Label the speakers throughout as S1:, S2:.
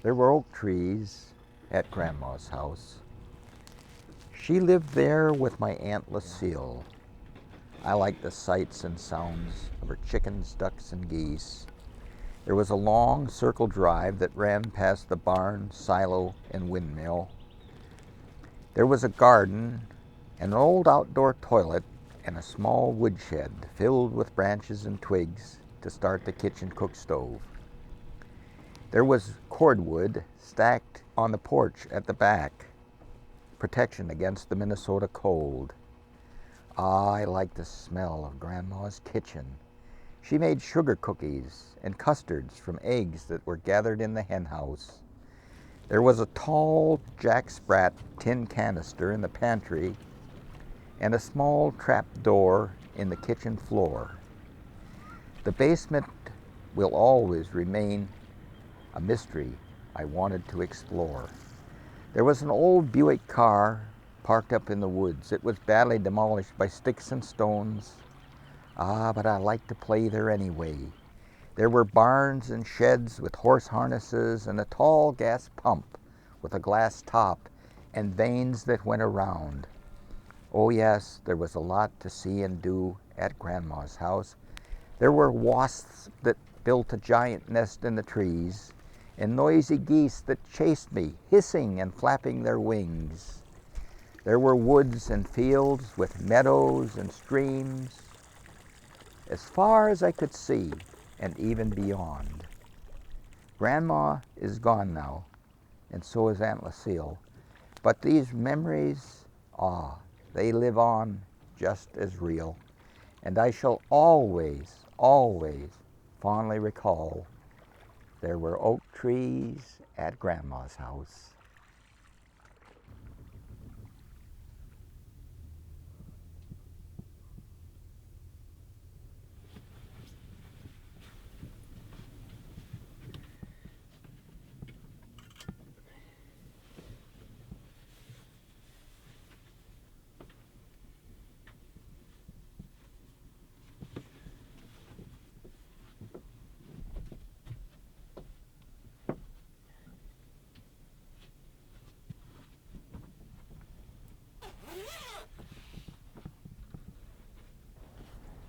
S1: There were oak trees at Grandma's house. She lived there with my Aunt Lucille. I liked the sights and sounds of her chickens, ducks, and geese. There was a long circle drive that ran past the barn, silo, and windmill. There was a garden, an old outdoor toilet, and a small woodshed filled with branches and twigs to start the kitchen cook stove. There was cordwood stacked on the porch at the back, protection against the Minnesota cold. I liked the smell of Grandma's kitchen. She made sugar cookies and custards from eggs that were gathered in the hen house. There was a tall Jack Sprat tin canister in the pantry and a small trap door in the kitchen floor. The basement will always remain a mystery I wanted to explore. There was an old Buick car parked up in the woods. It was badly demolished by sticks and stones. But I liked to play there anyway. There were barns and sheds with horse harnesses and a tall gas pump with a glass top and vanes that went around. Oh yes, there was a lot to see and do at Grandma's house. There were wasps that built a giant nest in the trees, and noisy geese that chased me, hissing and flapping their wings. There were woods and fields with meadows and streams, as far as I could see and even beyond. Grandma is gone now, and so is Aunt Lucille, but these memories, they live on just as real, and I shall always, always fondly recall there were oak trees at Grandma's house.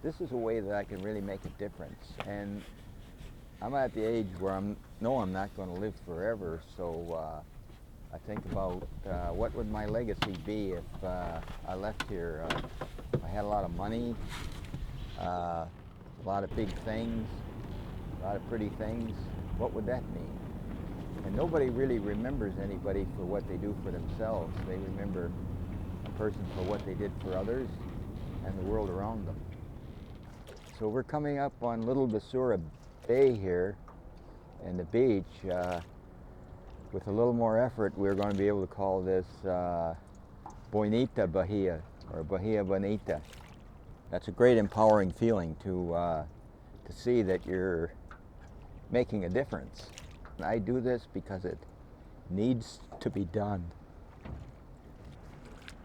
S1: This is a way that I can really make a difference, and I'm at the age where I'm not going to live forever, so I think about what would my legacy be if I left here. I had a lot of money, a lot of big things, a lot of pretty things. What would that mean? And nobody really remembers anybody for what they do for themselves. They remember a person for what they did for others and the world around them. So we're coming up on Little Basura Bay here and the beach. With a little more effort, we're going to be able to call this Bonita Bahia, or Bahia Bonita. That's a great empowering feeling to see that you're making a difference. I do this because it needs to be done.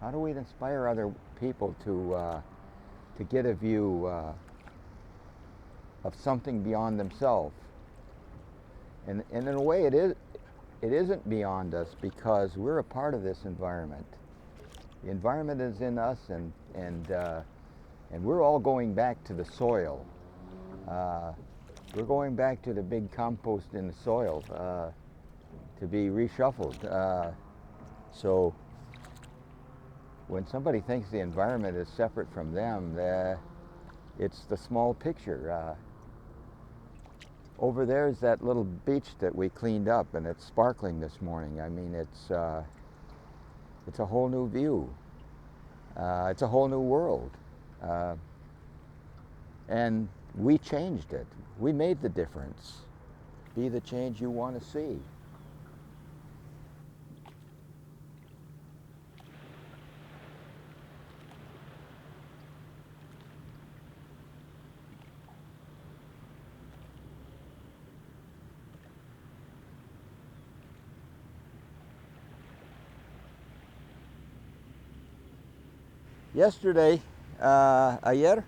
S1: How do we inspire other people to get a view of something beyond themselves? And in a way, it isn't beyond us because we're a part of this environment. The environment is in us, and we're all going back to the soil. We're going back to the big compost in the soil to be reshuffled. So when somebody thinks the environment is separate from them, it's the small picture. Over there is that little beach that we cleaned up, and it's sparkling this morning. I mean, it's a whole new view. It's a whole new world. And we changed it. We made the difference. Be the change you want to see. Yesterday, ayer,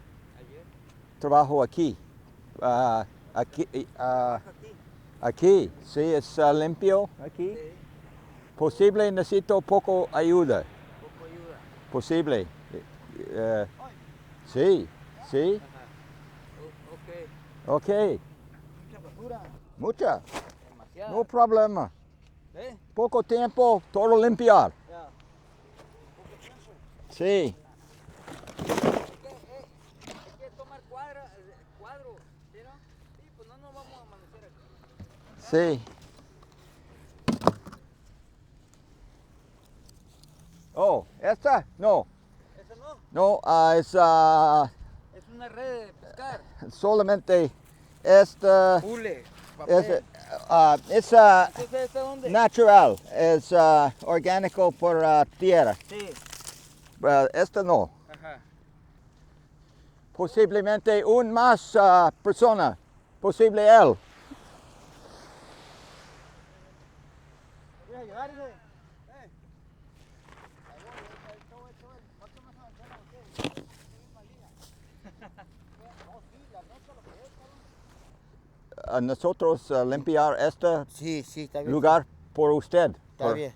S1: trabajo aquí. Aquí, Aquí, sí, es limpio aquí.
S2: Sí,
S1: Posible, necesito poco ayuda.
S2: poco ayuda.
S1: Posible. Sí, sí.
S2: Ajá. Ok.
S1: Ok.
S2: Mucha basura.
S1: Mucha.
S2: Demasiada.
S1: No problema.
S2: ¿Eh?
S1: Poco tiempo, todo limpiar.
S2: Ya. Poco tiempo.
S1: Sí.
S2: Hay que tomar cuadros, ¿sí, no? Sí, pues no nos vamos a amanecer aquí.
S1: Sí. Oh, ¿esta? No.
S2: ¿Eso no?
S1: No, es
S2: Es una red de pescar.
S1: solamente esta.
S2: Hule,
S1: Es,
S2: papel.
S1: es
S2: ¿Entonces esta dónde?
S1: natural, es orgánico por tierra.
S2: Sí.
S1: Esta no.
S2: Ajá.
S1: Posiblemente un más persona. Posible él.
S2: ¿Voy a ayudarle?
S1: Nosotros limpiar este
S2: Sí, sí, está bien.
S1: lugar por usted.
S2: Está bien.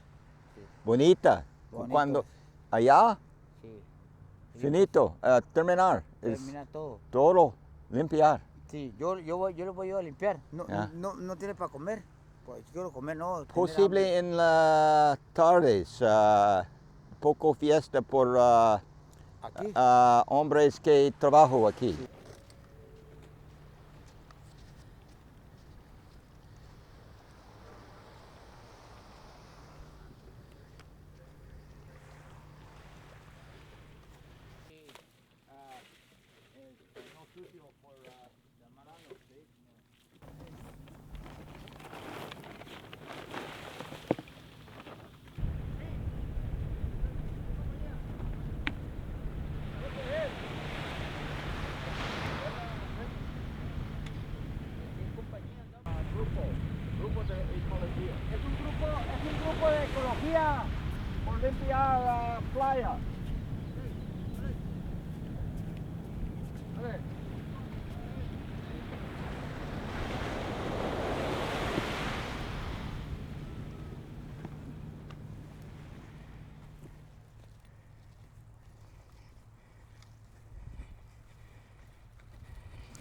S1: Bonita.
S2: Bonito.
S1: Cuando allá,
S2: Sí.
S1: finito, terminar.
S2: Termina todo.
S1: Todo limpiar.
S2: Sí, yo le voy a ayudar a limpiar. No,
S1: Ya.
S2: no tiene para comer. Pues quiero comer, no. tener
S1: Posible
S2: hambre.
S1: en las tardes, poco fiesta por
S2: Aquí.
S1: hombres que trabajan aquí.
S2: Sí. Es un grupo de ecología por limpiar la playa.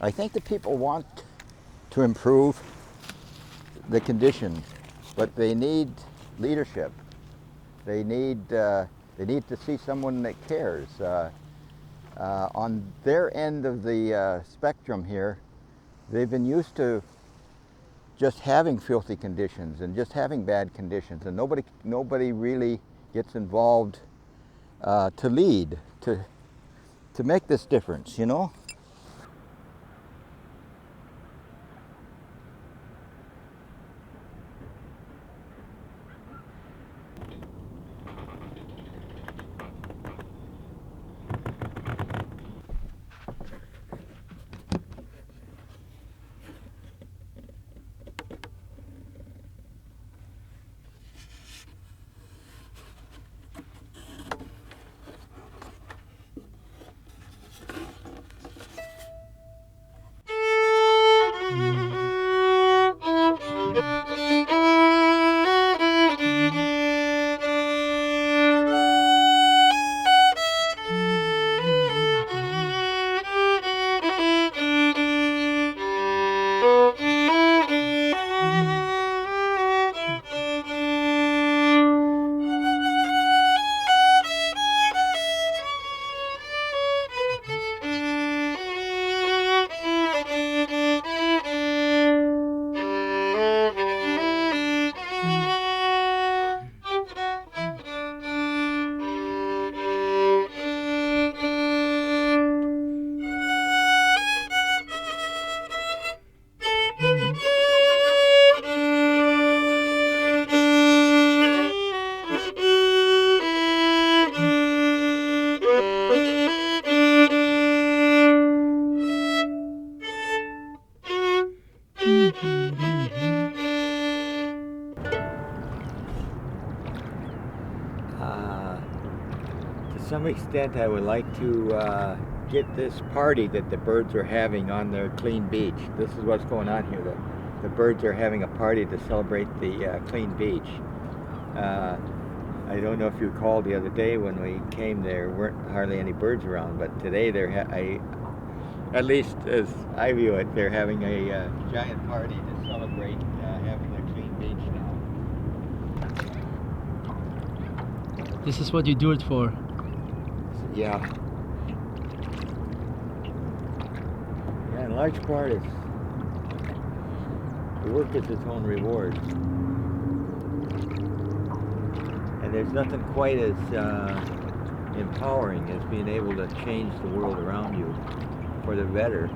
S1: I think the people want to improve the conditions, but they need leadership. They need to see someone that cares. On their end of the spectrum here, they've been used to just having filthy conditions and just having bad conditions, and nobody really gets involved to lead, to make this difference, you know? To some extent, I would like to get this party that the birds are having on their clean beach. This is what's going on here.
S3: the birds are having a party to celebrate the clean beach. I don't know if you recall the other day when we came, there weren't hardly any birds around, but today at least as I view it, they're having a giant party to celebrate having a clean beach now.
S4: This is what you do it for.
S3: Yeah. Yeah, in large part it's the work is its own reward. And there's nothing quite as empowering as being able to change the world around you for the better.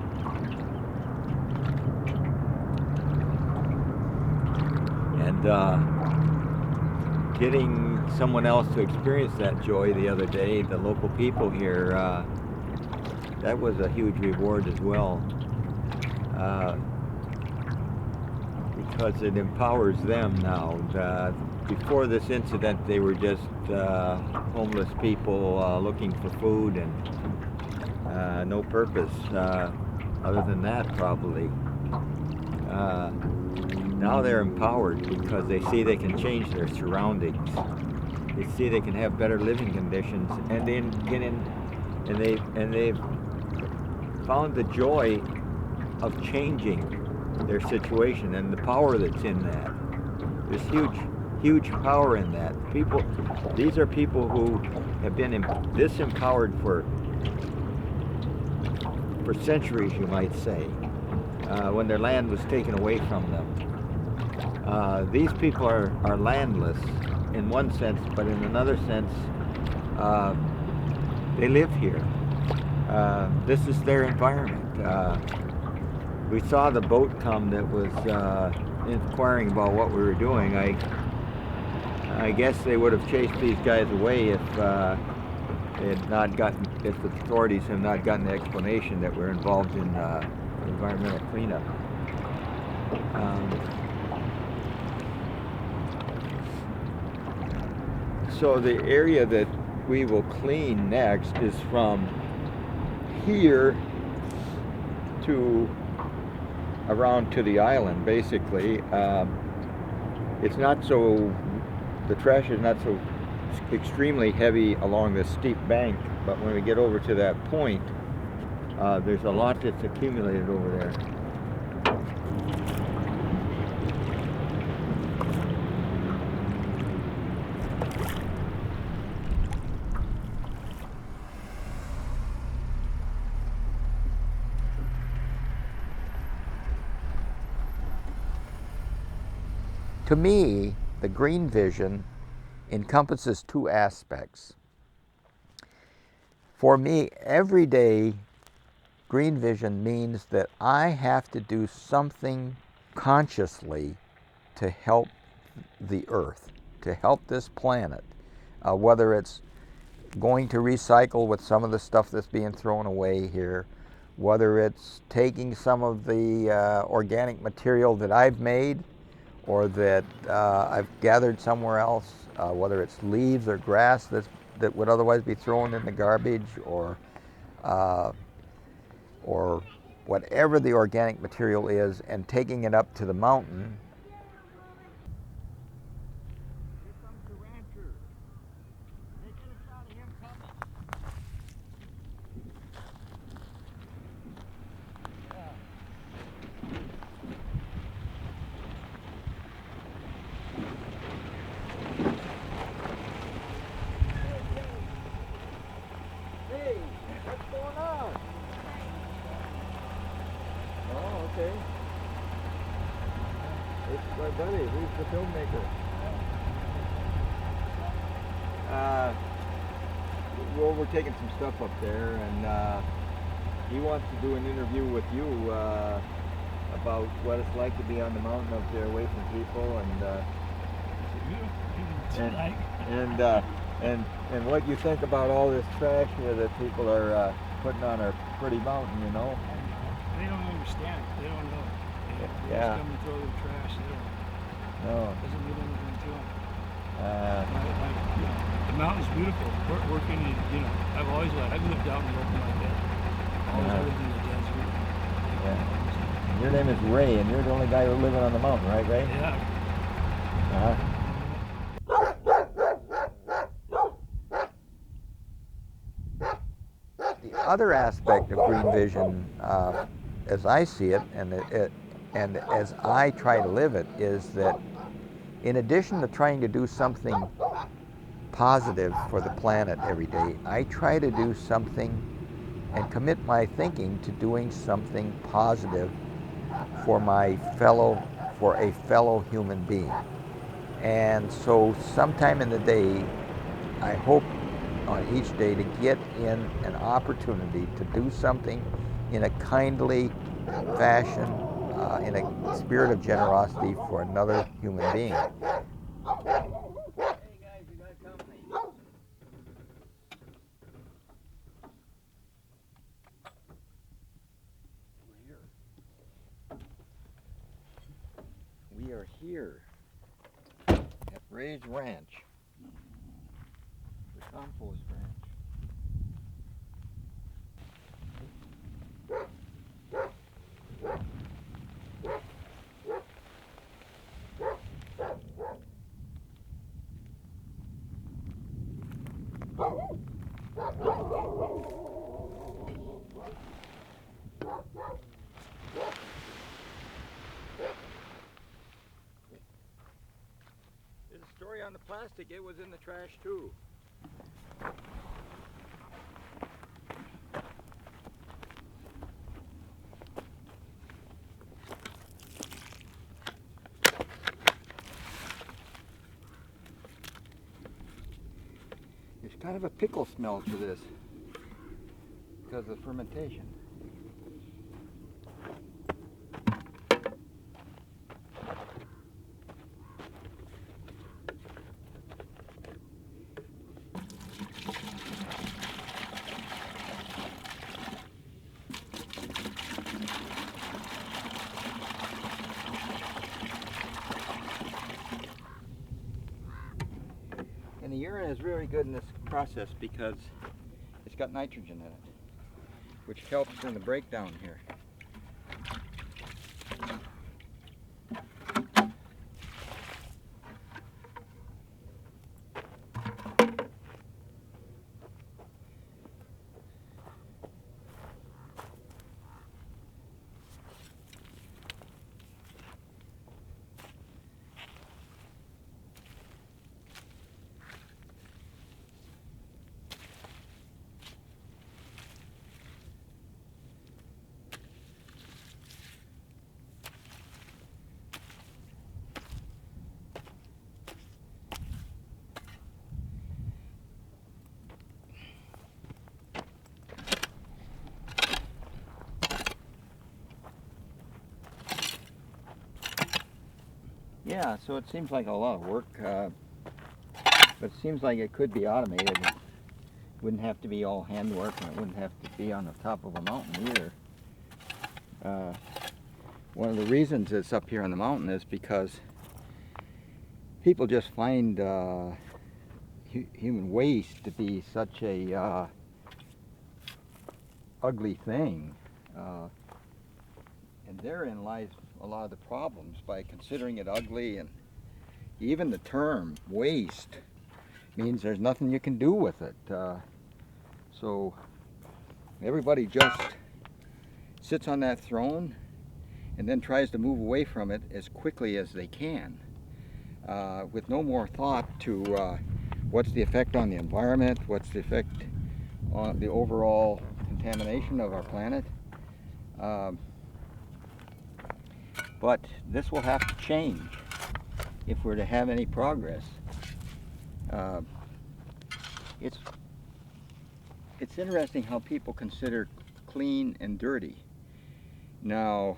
S3: And getting someone else to experience that joy the other day, the local people here, that was a huge reward as well. Because it empowers them now. Before this incident, they were just homeless people looking for food and no purpose other than that, probably. Now they're empowered because they see they can change their surroundings. They see they can have better living conditions, and they've found the joy of changing their situation and the power that's in that. There's huge power in that. These are people who have been this empowered for centuries, you might say, when their land was taken away from them. These people are landless in one sense, but in another sense, they live here. This is their environment. We saw the boat come that was inquiring about what we were doing. I guess they would have chased these guys away if if the authorities have not gotten the explanation that we're involved in environmental cleanup. So the area that we will clean next is from here to around to the island, basically. The trash is not so extremely heavy along this steep bank, but when we get over to that point, there's a lot that's accumulated over there.
S1: To me, the GreenVision encompasses two aspects. For me, every day, GreenVision means that I have to do something consciously to help the earth, to help this planet, whether it's going to recycle with some of the stuff that's being thrown away here, whether it's taking some of the organic material that I've made or that I've gathered somewhere else, whether it's leaves or grass that would otherwise be thrown in the garbage, or whatever the organic material is, and taking it up to the mountain.
S3: Here comes the rancher. Hey, get a shot of him coming. Hey, what's going on? Oh, okay. It's my buddy. He's the filmmaker. Well, we're taking some stuff up there, and he wants to do an interview with you about what it's like to be on the mountain up there, away from people, and what you think about all this trash here that people are putting on our pretty mountain, you know.
S4: They don't understand it. They don't know. They
S3: Yeah.
S4: just come and throw their trash. They don't.
S3: No.
S4: It doesn't mean anything to them.
S3: Uh,
S4: The mountain's beautiful. Working in, I've always lived out in the open like that. Always lived in the desert.
S3: Yeah. Your name is Ray, and you're the only guy living on the mountain, right, Ray?
S4: Yeah.
S3: Uh-huh.
S1: The other aspect of GreenVision, as I see it, and as I try to live it, is that in addition to trying to do something positive for the planet every day, I try to do something and commit my thinking to doing something positive for a fellow human being. And so sometime in the day, I hope on each day to get in an opportunity to do something in a kindly fashion, in a spirit of generosity for another human being.
S2: Hey guys, you got company.
S3: We are here at Ray's Ranch, the compost ranch. There's a story on the plastic, it was in the trash too. There's kind of a pickle smell to this because of fermentation. And the urine is really good in this process because it's got nitrogen in it, which helps in the breakdown here. Yeah, so it seems like a lot of work, but it seems like it could be automated. It wouldn't have to be all handwork, and it wouldn't have to be on the top of a mountain either. One of the reasons it's up here on the mountain is because people just find human waste to be such a ugly thing. And therein lies a lot of the problems, by considering it ugly. And even the term waste means there's nothing you can do with it. So everybody just sits on that throne and then tries to move away from it as quickly as they can, with no more thought to what's the effect on the environment, what's the effect on the overall contamination of our planet. But this will have to change if we're to have any progress. It's interesting how people consider clean and dirty. Now,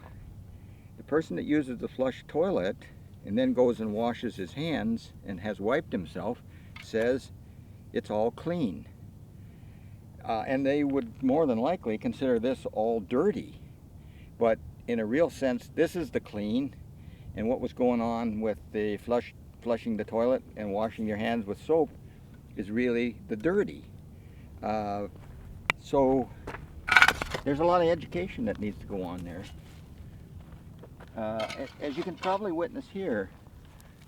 S3: the person that uses the flush toilet and then goes and washes his hands and has wiped himself says it's all clean. And they would more than likely consider this all dirty. But in a real sense, this is the clean, and what was going on with the flushing the toilet and washing your hands with soap is really the dirty. So there's a lot of education that needs to go on there.
S1: As you can probably witness here,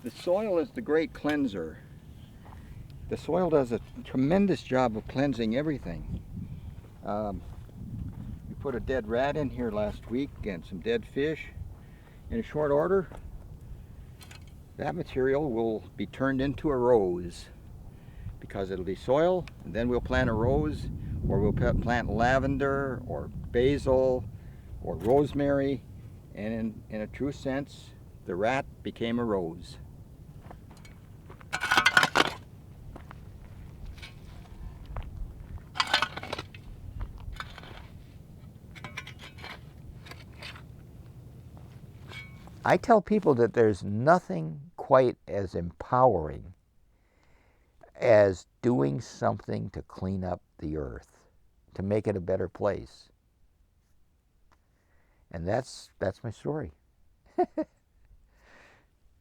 S1: the soil is the great cleanser. The soil does a tremendous job of cleansing everything. We put a dead rat in here last week and some dead fish. In a short order, that material will be turned into a rose because it'll be soil, and then we'll plant a rose, or we'll plant lavender or basil or rosemary, and in a true sense, the rat became a rose. I tell people that there's nothing quite as empowering as doing something to clean up the earth, to make it a better place. And that's my story.